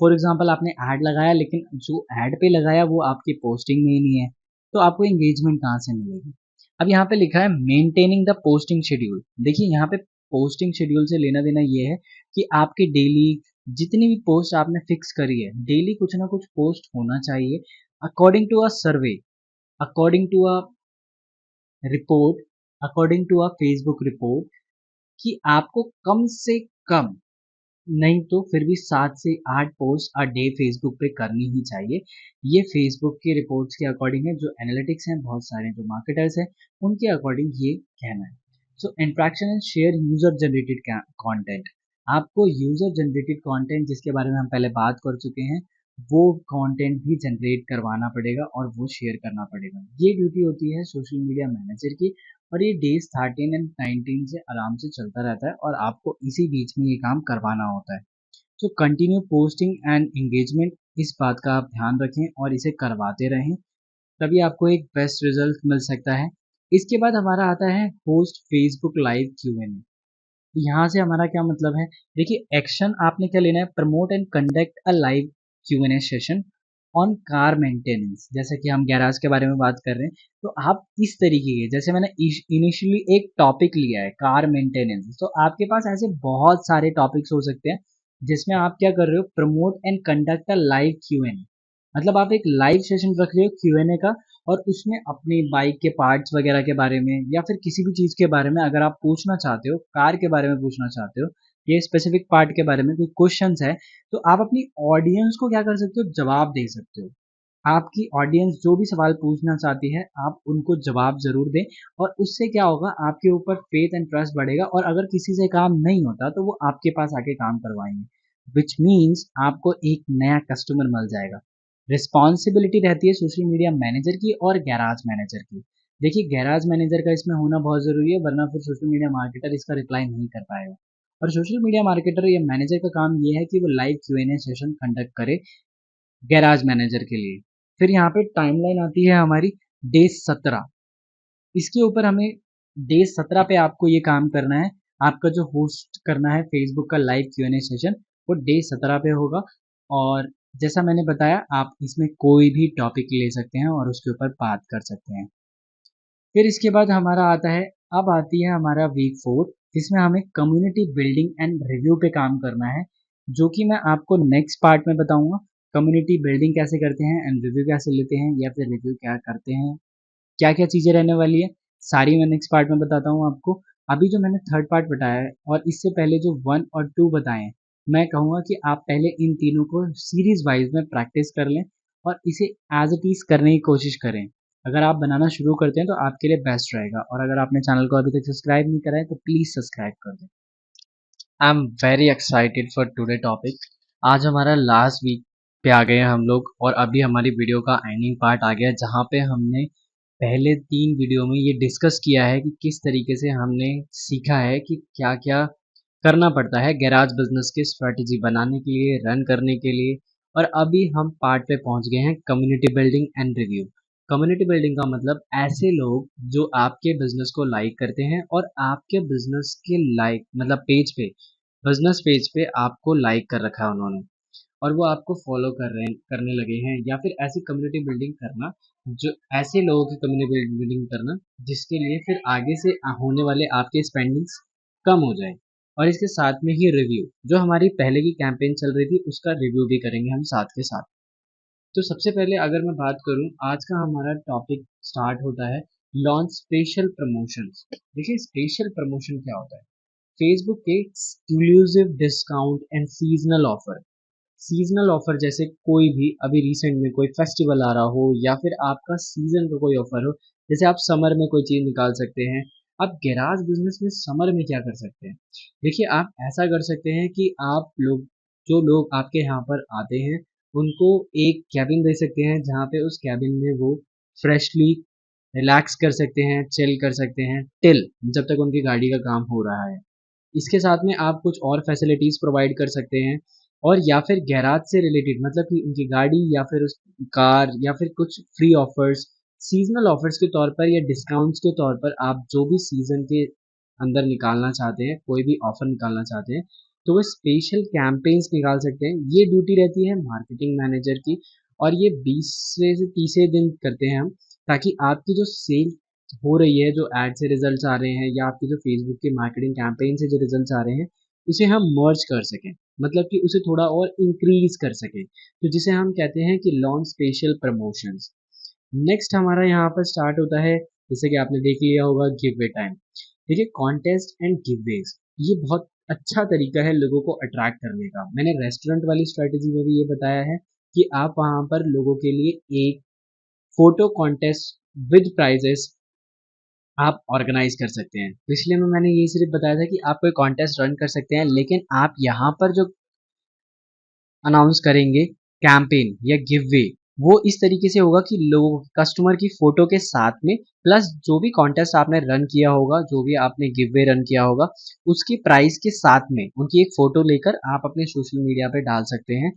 फॉर एग्जाम्पल, आपने ऐड लगाया लेकिन जो ऐड पे लगाया वो आपकी पोस्टिंग में ही नहीं है, तो आपको एंगेजमेंट कहाँ से मिलेगी। अब यहाँ पे लिखा है मेंटेनिंग द पोस्टिंग शेड्यूल। देखिए, यहाँ पे पोस्टिंग शेड्यूल से लेना देना ये है कि आपकी डेली जितनी भी पोस्ट आपने फिक्स करी है, डेली कुछ ना कुछ पोस्ट होना चाहिए according to a survey, according to a report, according to a Facebook report, कि आपको कम से कम नहीं तो फिर भी 7 से 8 पोस्ट अ डे फेसबुक पे करनी ही चाहिए। ये फेसबुक की रिपोर्ट्स के अकॉर्डिंग है, जो एनालिटिक्स हैं बहुत सारे जो मार्केटर्स हैं उनके अकॉर्डिंग ये कहना है। So interaction and share user generated content. आपको यूजर जनरेटेड कंटेंट जिसके बारे में हम पहले बात कर चुके हैं, वो कंटेंट भी जनरेट करवाना पड़ेगा और वो शेयर करना पड़ेगा। ये ड्यूटी होती है सोशल मीडिया मैनेजर की, और ये डेज 13 एंड 19 से आराम से चलता रहता है और आपको इसी बीच में ये काम करवाना होता है। तो कंटिन्यू पोस्टिंग एंड एंगेजमेंट, इस बात का आप ध्यान रखें और इसे करवाते रहें, तभी आपको एक बेस्ट रिजल्ट मिल सकता है। इसके बाद हमारा आता है होस्ट फेसबुक लाइव Q&A। यहाँ से हमारा क्या मतलब है, देखिए एक्शन आपने क्या लेना है, promote and conduct a live Q&A session on car maintenance. जैसे कि हम गैराज के बारे में बात कर रहे हैं, तो आप इस तरीके के, जैसे मैंने इनिशियली एक टॉपिक लिया है कार मेंटेनेंस, तो आपके पास ऐसे बहुत सारे टॉपिक्स हो सकते हैं जिसमें आप क्या कर रहे हो, promote and conduct a live Q&A। मतलब आप एक लाइव सेशन रख रहे हो Q&A का, और उसमें अपनी बाइक के पार्ट्स वगैरह के बारे में या फिर किसी भी चीज़ के बारे में अगर आप पूछना चाहते हो, कार के बारे में पूछना चाहते हो, ये स्पेसिफिक पार्ट के बारे में कोई क्वेश्चंस है, तो आप अपनी ऑडियंस को क्या कर सकते हो, जवाब दे सकते हो। आपकी ऑडियंस जो भी सवाल पूछना चाहती है आप उनको जवाब ज़रूर दें, और उससे क्या होगा, आपके ऊपर फेथ एंड ट्रस्ट बढ़ेगा, और अगर किसी से काम नहीं होता तो वो आपके पास आके काम करवाएंगे, विच मीन्स आपको एक नया कस्टमर मिल जाएगा। रिस्पॉन्सिबिलिटी रहती है सोशल मीडिया मैनेजर की और गैराज मैनेजर की। देखिए, गैराज मैनेजर का इसमें होना बहुत ज़रूरी है, वरना फिर सोशल मीडिया मार्केटर इसका रिप्लाई नहीं कर पाएगा। और सोशल मीडिया मार्केटर या मैनेजर का काम ये है कि वो लाइव Q&A सेशन कंडक्ट करे गैराज मैनेजर के लिए। फिर यहाँ पे टाइमलाइन आती है हमारी डे 17। इसके ऊपर हमें डे 17 पे आपको ये काम करना है, आपका जो होस्ट करना है फेसबुक का लाइव Q&A सेशन, वो डे 17 पे होगा। और जैसा मैंने बताया, आप इसमें कोई भी टॉपिक ले सकते हैं और उसके ऊपर बात कर सकते हैं। फिर इसके बाद हमारा आता है, अब आती है हमारा वीक 4, जिसमें हमें कम्युनिटी बिल्डिंग एंड रिव्यू पे काम करना है, जो कि मैं आपको नेक्स्ट पार्ट में बताऊंगा। कम्युनिटी बिल्डिंग कैसे करते हैं एंड रिव्यू कैसे लेते हैं, या फिर रिव्यू क्या करते हैं, क्या क्या चीज़ें रहने वाली है, सारी मैं नेक्स्ट पार्ट में बताता हूँ आपको। अभी जो मैंने थर्ड पार्ट बताया है और इससे पहले जो 1 और 2 बताए हैं, मैं कहूँगा कि आप पहले इन तीनों को सीरीज वाइज में प्रैक्टिस कर लें और इसे एज इट इज़ करने की कोशिश करें। अगर आप बनाना शुरू करते हैं तो आपके लिए बेस्ट रहेगा, और अगर आपने चैनल को अभी तक सब्सक्राइब नहीं करा है तो प्लीज़ सब्सक्राइब कर दें। I am very excited for today topic. आज हमारा लास्ट वीक पे आ गए हैं हम लोग, और अभी हमारी वीडियो का एंडिंग पार्ट आ गया है, जहाँ पे हमने पहले 3 वीडियो में ये डिस्कस किया है कि किस तरीके से हमने सीखा है कि क्या क्या करना पड़ता है गैराज बिजनेस की स्ट्रेटेजी बनाने के लिए, रन करने के लिए। और अभी हम पार्ट पे पहुंच गए हैं, community building and review. Community building का मतलब ऐसे लोग जो आपके बिजनेस को लाइक करते हैं और आपके बिजनेस के लाइक मतलब पेज पे, बिजनेस पेज पे आपको लाइक कर रखा है उन्होंने, और वो आपको फॉलो करने लगे हैं। या फिर ऐसी कम्युनिटी बिल्डिंग करना, जो ऐसे लोगों की कम्युनिटी बिल्डिंग करना जिसके लिए फिर आगे से होने वाले आपके स्पेंडिंग्स कम हो जाए। और इसके साथ में ही रिव्यू, जो हमारी पहले की कैंपेन चल रही थी उसका रिव्यू भी करेंगे हम साथ के साथ। तो सबसे पहले अगर मैं बात करूं, आज का हमारा टॉपिक स्टार्ट होता है लॉन्च स्पेशल प्रमोशंस। देखिए स्पेशल प्रमोशन क्या होता है? फेसबुक के exclusive discount and seasonal offer. Seasonal offer जैसे कोई भी अभी रिसेंट में कोई फेस्टिवल आ रहा हो या फिर आपका सीजन का कोई ऑफर हो, जैसे आप समर में कोई चीज़ निकाल सकते हैं। आप गैराज बिजनेस में समर में क्या कर सकते हैं? देखिए आप ऐसा कर सकते हैं कि आप लोग, जो लोग आपके यहाँ पर आते हैं, उनको एक कैबिन दे सकते हैं जहाँ पे उस कैबिन में वो फ्रेशली रिलैक्स कर सकते हैं, चिल कर सकते हैं टिल जब तक उनकी गाड़ी का काम हो रहा है। इसके साथ में आप कुछ और फैसिलिटीज़ प्रोवाइड कर सकते हैं। और या फिर गैराज से रिलेटेड मतलब कि उनकी गाड़ी या फिर उस कार या फिर कुछ फ्री ऑफर्स, सीजनल ऑफर्स के तौर पर या डिस्काउंट्स के तौर पर आप जो भी सीजन के अंदर निकालना चाहते हैं, कोई भी ऑफर निकालना चाहते हैं, तो वो स्पेशल कैंपेन्स निकाल सकते हैं। ये ड्यूटी रहती है मार्केटिंग मैनेजर की, और ये 20वें से 30वें दिन करते हैं हम, ताकि आपकी जो सेल हो रही है, जो एड से रिजल्ट्स आ रहे हैं या आपके जो फेसबुक के मार्केटिंग कैंपेन से जो रिजल्ट्स आ रहे हैं, उसे हम मर्ज कर सकें, मतलब कि उसे थोड़ा और इंक्रीज कर सकें, तो जिसे हम कहते हैं कि लॉन्च स्पेशल प्रमोशंस। नेक्स्ट हमारा यहाँ पर स्टार्ट होता है, जैसे कि आपने देख लिया होगा, गिव वे टाइम। देखिए कॉन्टेस्ट एंड गिववेज, ये बहुत अच्छा तरीका है लोगों को अट्रैक्ट करने का। मैंने रेस्टोरेंट वाली स्ट्रेटेजी में भी ये बताया है कि आप वहाँ पर लोगों के लिए एक फोटो कॉन्टेस्ट विद प्राइजेस आप ऑर्गेनाइज कर सकते हैं। तो इसलिए मैंने ये सिर्फ बताया था कि आप कोई कॉन्टेस्ट रन कर सकते हैं, लेकिन आप यहाँ पर जो अनाउंस करेंगे कैंपेन या गिव वे, वो इस तरीके से होगा कि लोगों कस्टमर की फोटो के साथ में, प्लस जो भी कॉन्टेस्ट आपने रन किया होगा, जो भी आपने गिव वे रन किया होगा, उसकी प्राइस के साथ में उनकी एक फोटो लेकर आप अपने सोशल मीडिया पे डाल सकते हैं।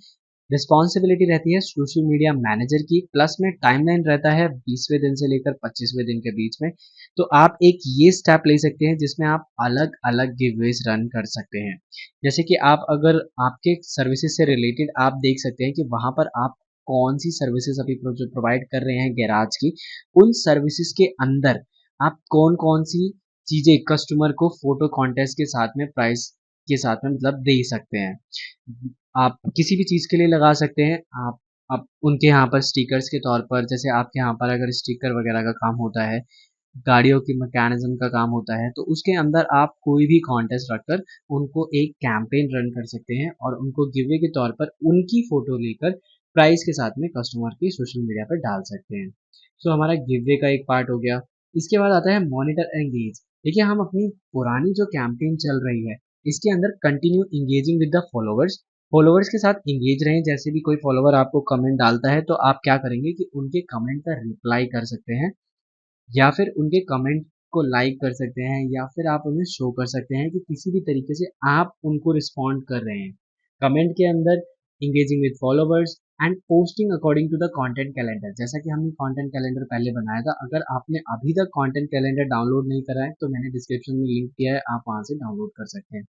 रिस्पॉन्सिबिलिटी रहती है सोशल मीडिया मैनेजर की, प्लस में टाइमलाइन रहता है 20वें दिन से लेकर 25वें दिन के बीच में। तो आप एक ये स्टेप ले सकते हैं जिसमें आप अलग अलग गिववेज रन कर सकते हैं। जैसे कि आप अगर आपके सर्विसेज से रिलेटेड आप देख सकते हैं कि वहाँ पर आप कौन सी सर्विसेज अभी जो प्रोवाइड कर रहे हैं गैराज की, उन सर्विसेज के अंदर आप कौन कौन सी चीज़ें कस्टमर को फोटो कॉन्टेस्ट के साथ में, प्राइस के साथ में मतलब दे सकते हैं। आप किसी भी चीज़ के लिए लगा सकते हैं। आप उनके यहाँ पर स्टिकर्स के तौर पर, जैसे आपके यहाँ पर अगर स्टिकर वगैरह का काम होता है, गाड़ियों की मैकेनिज्म का काम होता है, तो उसके अंदर आप कोई भी कॉन्टेस्ट रखकर उनको एक कैंपेन रन कर सकते हैं और उनको गिवे के तौर पर उनकी फ़ोटो लेकर प्राइस के साथ में कस्टमर के सोशल मीडिया पर डाल सकते हैं। सो हमारा गिवे का एक पार्ट हो गया। इसके बाद आता है मॉनिटर एंगेज। देखिए हम अपनी पुरानी जो कैंपेन चल रही है, इसके अंदर continue engaging with the followers, followers के साथ इंगेज रहें। जैसे भी कोई फॉलोवर आपको कमेंट डालता है, तो आप क्या करेंगे कि उनके कमेंट का रिप्लाई कर सकते हैं, या फिर उनके कमेंट को लाइक कर सकते हैं, या फिर आप उन्हें शो कर सकते हैं कि किसी भी तरीके से आप उनको रिस्पॉन्ड कर रहे हैं कमेंट के अंदर। Engaging with followers and posting according to the content calendar. जैसा कि हमने कंटेंट कैलेंडर पहले बनाया था, अगर आपने अभी तक कंटेंट कैलेंडर डाउनलोड नहीं करा है तो मैंने डिस्क्रिप्शन में लिंक दिया है, आप वहां से डाउनलोड कर सकते हैं।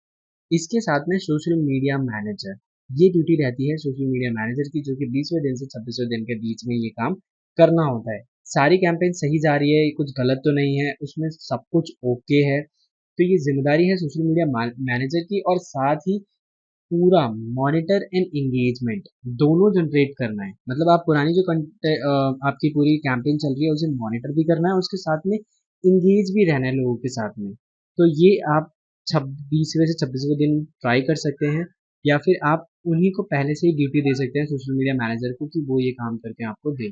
इसके साथ में सोशल मीडिया मैनेजर, ये ड्यूटी रहती है सोशल मीडिया मैनेजर की, जो कि 20वें दिन से 26वें दिन के बीच में ये काम करना होता है। सारी कैंपेन सही जा रही है, कुछ गलत तो नहीं है, उसमें सब कुछ ओके है, तो ये जिम्मेदारी है सोशल मीडिया मैनेजर की। और साथ ही पूरा मॉनिटर एंड एंगेजमेंट दोनों जनरेट करना है। मतलब आप पुरानी जो आपकी पूरी कैंपेन चल रही है उसे मॉनिटर भी करना है, उसके साथ में इंगेज भी रहना है लोगों के साथ में। तो ये आप 26वें से 26वें दिन ट्राई कर सकते हैं, या फिर आप उन्हीं को पहले से ही ड्यूटी दे सकते हैं सोशल मीडिया मैनेजर को कि वो ये काम करके आपको दे।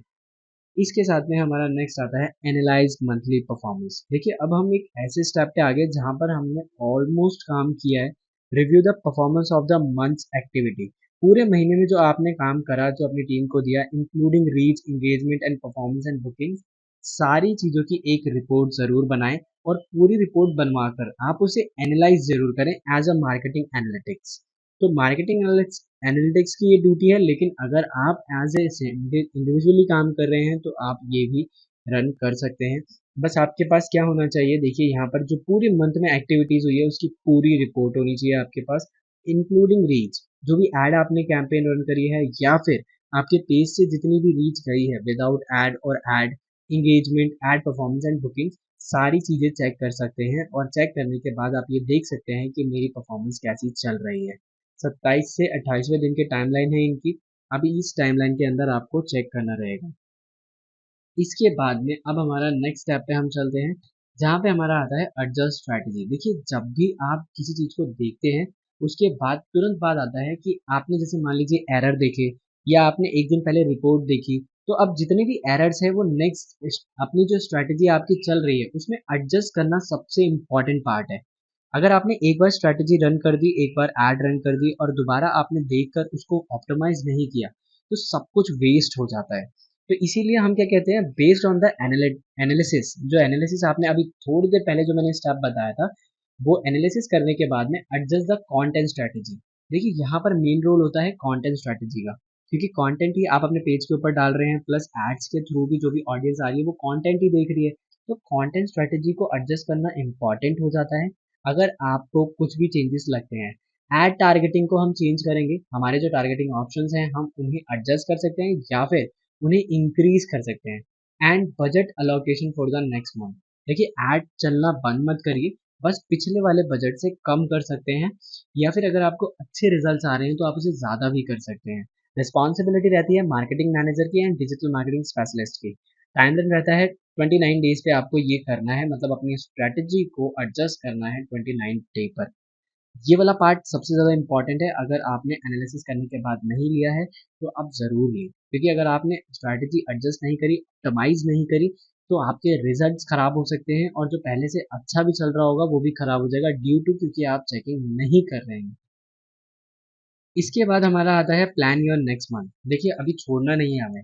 इसके साथ में हमारा नेक्स्ट आता है एनालाइज मंथली परफॉर्मेंस। देखिए अब हम एक ऐसे स्टेप पे आ गए जहां पर हमने ऑलमोस्ट काम किया है। Review the performance of the months activity. पूरे महीने में जो आपने काम करा, जो अपनी टीम को दिया, including reach, engagement and performance and booking, सारी चीज़ों की एक रिपोर्ट ज़रूर बनाएं और पूरी रिपोर्ट बनवाकर आप उसे एनालाइज ज़रूर करें एज अ मार्केटिंग एनालिटिक्स। तो मार्केटिंग एनालिटिक्स की ये ड्यूटी है, लेकिन अगर आप एज ए इंडिविजुअली काम कर रहे हैं तो आप ये भी रन कर सकते हैं। बस आपके पास क्या होना चाहिए, देखिए यहाँ पर जो पूरे मंथ में एक्टिविटीज़ हुई है उसकी पूरी रिपोर्ट होनी चाहिए आपके पास, इंक्लूडिंग रीच, जो भी ऐड आपने कैंपेन रन करी है या फिर आपके पेज से जितनी भी रीच गई है विदाउट ऐड और ad engagement, ad performance and booking, सारी चीज़ें चेक कर सकते हैं। और चेक करने के बाद आप ये देख सकते हैं कि मेरी परफॉर्मेंस कैसी चल रही है। 27 से 28वें दिन की टाइमलाइन है इनकी। अभी इस टाइमलाइन के अंदर आपको चेक करना रहेगा। इसके बाद में अब हमारा नेक्स्ट स्टेप पे हम चलते हैं, जहाँ पे हमारा आता है एडजस्ट स्ट्रैटेजी। देखिए जब भी आप किसी चीज़ को देखते हैं उसके बाद तुरंत बाद आता है कि आपने जैसे मान लीजिए एरर देखे या आपने एक दिन पहले रिपोर्ट देखी, तो अब जितने भी एरर्स हैं वो नेक्स्ट अपनी जो स्ट्रैटेजी आपकी चल रही है उसमें एडजस्ट करना सबसे इम्पॉर्टेंट पार्ट है। अगर आपने एक बार स्ट्रैटेजी रन कर दी, एक बार एड रन कर दी और दोबारा आपने देखकर उसको ऑप्टिमाइज नहीं किया, तो सब कुछ वेस्ट हो जाता है। तो इसीलिए हम क्या कहते हैं, बेस्ड ऑन द एनालिसिस, जो एनालिसिस आपने अभी थोड़ी देर पहले जो मैंने स्टेप बताया था, वो एनालिसिस करने के बाद में एडजस्ट द कंटेंट स्ट्रैटेजी। देखिए यहाँ पर मेन रोल होता है कंटेंट स्ट्रैटेजी का, क्योंकि कंटेंट ही आप अपने पेज के ऊपर डाल रहे हैं, प्लस एड्स के थ्रू भी जो भी ऑडियंस आ रही है वो कंटेंट ही देख रही है। तो कंटेंट स्ट्रैटेजी को एडजस्ट करना इंपॉर्टेंट हो जाता है। अगर आपको कुछ भी चेंजेस लगते हैं, एड टारगेटिंग को हम चेंज करेंगे, हमारे जो टारगेटिंग ऑप्शंस हैं हम उन्हें एडजस्ट कर सकते हैं या फिर उन्हें इंक्रीज कर सकते हैं। And budget allocation for the next month, देखिए ऐड चलना बंद मत करिए, बस पिछले वाले बजट से कम कर सकते हैं, या फिर अगर आपको अच्छे रिजल्ट्स आ रहे हैं तो आप उसे ज़्यादा भी कर सकते हैं। रिस्पॉन्सिबिलिटी रहती है मार्केटिंग मैनेजर की एंड डिजिटल मार्केटिंग स्पेशलिस्ट की। टाइमलाइन रहता है 29 डेज पे आपको ये करना है, मतलब अपनी स्ट्रेटजी को एडजस्ट करना है 29 डे पर। ये वाला पार्ट सबसे ज़्यादा इंपॉर्टेंट है। अगर आपने एनालिसिस करने के बाद नहीं लिया है तो आप ज़रूर लें, क्योंकि अगर आपने स्ट्रैटेजी एडजस्ट नहीं करी, ऑप्टिमाइज नहीं करी, तो आपके रिजल्ट्स खराब हो सकते हैं और जो पहले से अच्छा भी चल रहा होगा वो भी खराब हो जाएगा, ड्यू टू क्योंकि आप चेकिंग नहीं कर रहे हैं। इसके बाद हमारा आता है प्लान योर नेक्स्ट मंथ। देखिए अभी छोड़ना नहीं है हमें,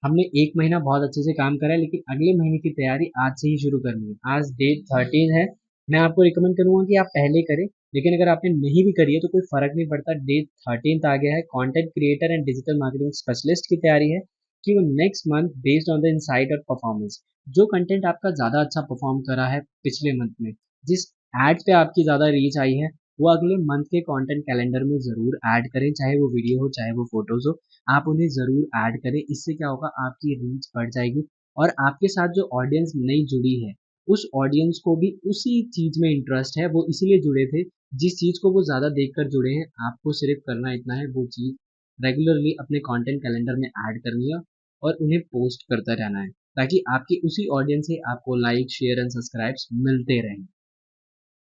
हमने एक महीना बहुत अच्छे से काम करा है, लेकिन अगले महीने की तैयारी आज से ही शुरू करनी है। आज डेट 13 है। मैं आपको रिकमेंड करूंगा कि आप पहले करें, लेकिन अगर आपने नहीं भी करी है तो कोई फर्क नहीं पड़ता। डेट 13 आ गया है। Content creator and digital marketing specialist की तैयारी है कि वो next month based on the insight और परफॉर्मेंस, जो कंटेंट आपका ज़्यादा अच्छा परफॉर्म करा है पिछले मंथ में, जिस एड पे आपकी ज़्यादा रीच आई है, वो अगले मंथ के कंटेंट कैलेंडर में ज़रूर ऐड करें, चाहे वो वीडियो हो चाहे वो फोटोज हो, आप उन्हें ज़रूर ऐड करें। इससे क्या होगा, आपकी रीच बढ़ जाएगी और आपके साथ जो ऑडियंस नई जुड़ी है उस ऑडियंस को भी उसी चीज़ में इंटरेस्ट है, वो इसीलिए जुड़े थे जिस चीज़ को वो ज़्यादा देखकर जुड़े हैं। आपको सिर्फ करना इतना है, वो चीज़ रेगुलरली अपने कंटेंट कैलेंडर में ऐड करनी है और उन्हें पोस्ट करता रहना है, ताकि आपकी उसी ऑडियंस से आपको लाइक शेयर एंड सब्सक्राइब्स मिलते रहें।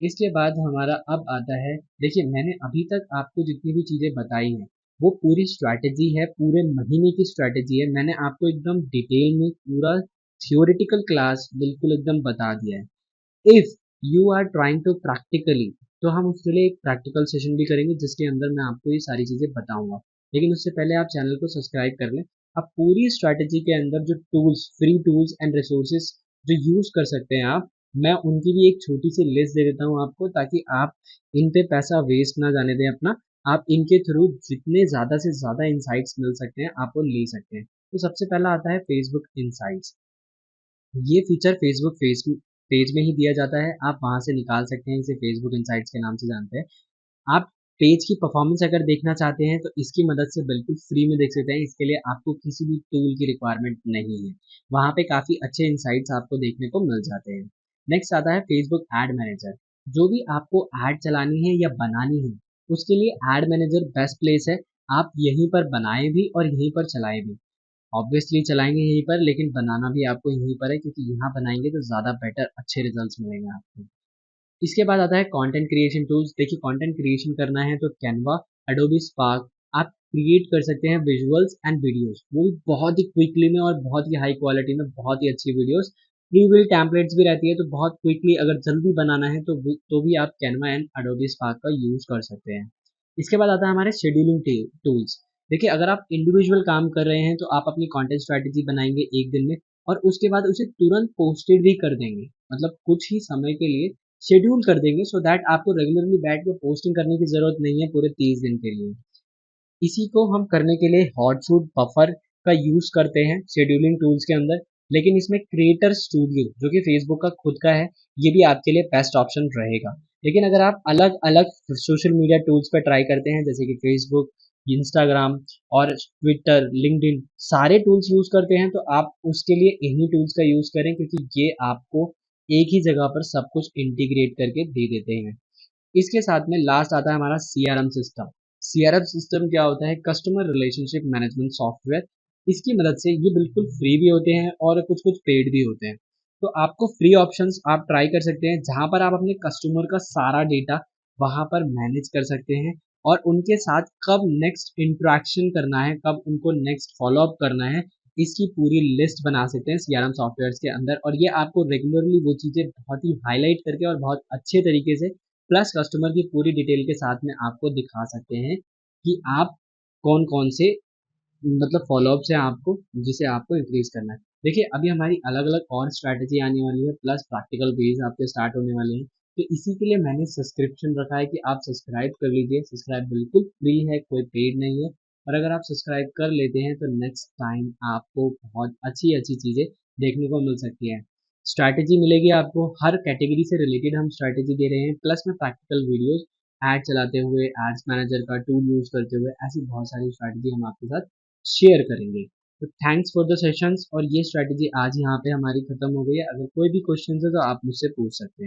इसके बाद हमारा अब आता है, देखिए मैंने अभी तक आपको जितनी भी चीज़ें बताई हैं वो पूरी स्ट्रैटेजी है, पूरे महीने की स्ट्रैटेजी है। मैंने आपको एकदम डिटेल में पूरा थियोरिटिकल क्लास बिल्कुल एकदम बता दिया है। If you are trying to practically, तो हम उसके लिए एक प्रैक्टिकल सेशन भी करेंगे जिसके अंदर मैं आपको ये सारी चीज़ें बताऊंगा। लेकिन उससे पहले आप चैनल को सब्सक्राइब कर लें। आप पूरी स्ट्रैटेजी के अंदर जो tools, free tools and resources जो यूज़ कर सकते हैं आप, मैं उनकी भी एक छोटी सी लिस्ट दे देता हूँ आपको, ताकि आप इन पे पैसा वेस्ट ना जाने दें अपना। आप इनके थ्रू जितने ज़्यादा से ज़्यादा इंसाइट्स मिल सकते हैं आप वो ले सकते हैं। तो सबसे पहला आता है फेसबुक इंसाइट्स। ये फीचर फेसबुक फेसबुक पेज में ही दिया जाता है, आप वहाँ से निकाल सकते हैं। इसे फेसबुक इंसाइट्स के नाम से जानते हैं। आप पेज की परफॉर्मेंस अगर देखना चाहते हैं तो इसकी मदद से बिल्कुल फ्री में देख सकते हैं। इसके लिए आपको किसी भी टूल की रिक्वायरमेंट नहीं है। वहाँ पे काफ़ी अच्छे इंसाइट्स आपको देखने को मिल जाते हैं। नेक्स्ट आता है फेसबुक एड मैनेजर। जो भी आपको एड चलानी है या बनानी है उसके लिए एड मैनेजर बेस्ट प्लेस है। आप यहीं पर बनाएं भी और यहीं पर चलाएं भी। ऑब्वियसली चलाएंगे यहीं पर, लेकिन बनाना भी आपको यहीं पर है, क्योंकि यहाँ बनाएंगे तो ज़्यादा बेटर अच्छे रिजल्ट्स मिलेंगे आपको। इसके बाद आता है कंटेंट क्रिएशन टूल्स। देखिए कंटेंट क्रिएशन करना है तो कैनवा, एडोबी स्पार्क, आप क्रिएट कर सकते हैं विजुअल्स एंड वीडियोस, वो भी बहुत ही क्विकली में और बहुत ही हाई क्वालिटी में, बहुत ही अच्छी वीडियोस। प्री बिल्ट टेम्पलेट्स भी रहती है, तो बहुत क्विकली अगर जल्दी बनाना है तो भी आप कैनवा एंड एडोबी स्पार्क का यूज़ कर सकते हैं। इसके बाद आता है हमारे शेड्यूलिंग टूल्स। देखिए अगर आप इंडिविजुअल काम कर रहे हैं तो आप अपनी कंटेंट स्ट्रैटेजी बनाएंगे एक दिन में, और उसके बाद उसे तुरंत पोस्टेड भी कर देंगे, मतलब कुछ ही समय के लिए शेड्यूल कर देंगे, सो दैट आपको रेगुलरली बैठ के पोस्टिंग करने की ज़रूरत नहीं है पूरे 30 दिन के लिए। इसी को हम करने के लिए हॉटसुट बफर का यूज़ करते हैं शेड्यूलिंग टूल्स के अंदर। लेकिन इसमें क्रिएटर स्टूडियो जो कि फेसबुक का खुद का है, ये भी आपके लिए बेस्ट ऑप्शन रहेगा। लेकिन अगर आप अलग अलग सोशल मीडिया टूल्स पर ट्राई करते हैं, जैसे कि फेसबुक, इंस्टाग्राम और ट्विटर, लिंक्डइन, सारे टूल्स यूज़ करते हैं, तो आप उसके लिए इन्हीं टूल्स का यूज़ करें, क्योंकि ये आपको एक ही जगह पर सब कुछ इंटीग्रेट करके दे देते हैं। इसके साथ में लास्ट आता है हमारा सीआरएम सिस्टम। सीआरएम सिस्टम क्या होता है? Customer relationship management software. इसकी मदद से ये बिल्कुल फ्री भी होते हैं और कुछ कुछ पेड भी होते हैं। तो आपको फ्री ऑप्शंस आप ट्राई कर सकते हैं, जहाँ पर आप अपने कस्टमर का सारा डेटा वहाँ पर मैनेज कर सकते हैं, और उनके साथ कब नेक्स्ट इंटरेक्शन करना है, कब उनको नेक्स्ट फॉलो अप करना है, इसकी पूरी लिस्ट बना सकते हैं सीआरएम सॉफ्टवेयर्स के अंदर। और ये आपको रेगुलरली वो चीज़ें बहुत ही हाईलाइट करके और बहुत अच्छे तरीके से प्लस कस्टमर की पूरी डिटेल के साथ में आपको दिखा सकते हैं कि आप कौन कौन से मतलब फॉलोअप्स हैं आपको, जिसे आपको इंक्रीज करना है। देखिए, अभी हमारी अलग अलग और स्ट्रैटेजी आने वाली है, प्लस प्रैक्टिकल बेस आपके स्टार्ट होने वाले हैं। तो इसी के लिए मैंने सब्सक्रिप्शन रखा है कि आप सब्सक्राइब कर लीजिए। सब्सक्राइब बिल्कुल फ्री है, कोई पेड नहीं है। और अगर आप सब्सक्राइब कर लेते हैं तो नेक्स्ट टाइम आपको बहुत अच्छी अच्छी चीज़ें देखने को मिल सकती हैं। स्ट्रैटेजी मिलेगी आपको, हर कैटेगरी से रिलेटेड हम स्ट्रैटेजी दे रहे हैं, प्लस में प्रैक्टिकल वीडियोस, ऐड चलाते हुए, एड्स मैनेजर का टूल यूज़ करते हुए, ऐसी बहुत सारी स्ट्रैटेजी हम आपके साथ शेयर करेंगे। तो थैंक्स फॉर द सेशंस, और ये स्ट्रैटेजी आज यहाँ पे हमारी खत्म हो गई है। अगर कोई भी क्वेश्चन है तो आप मुझसे पूछ सकते हैं।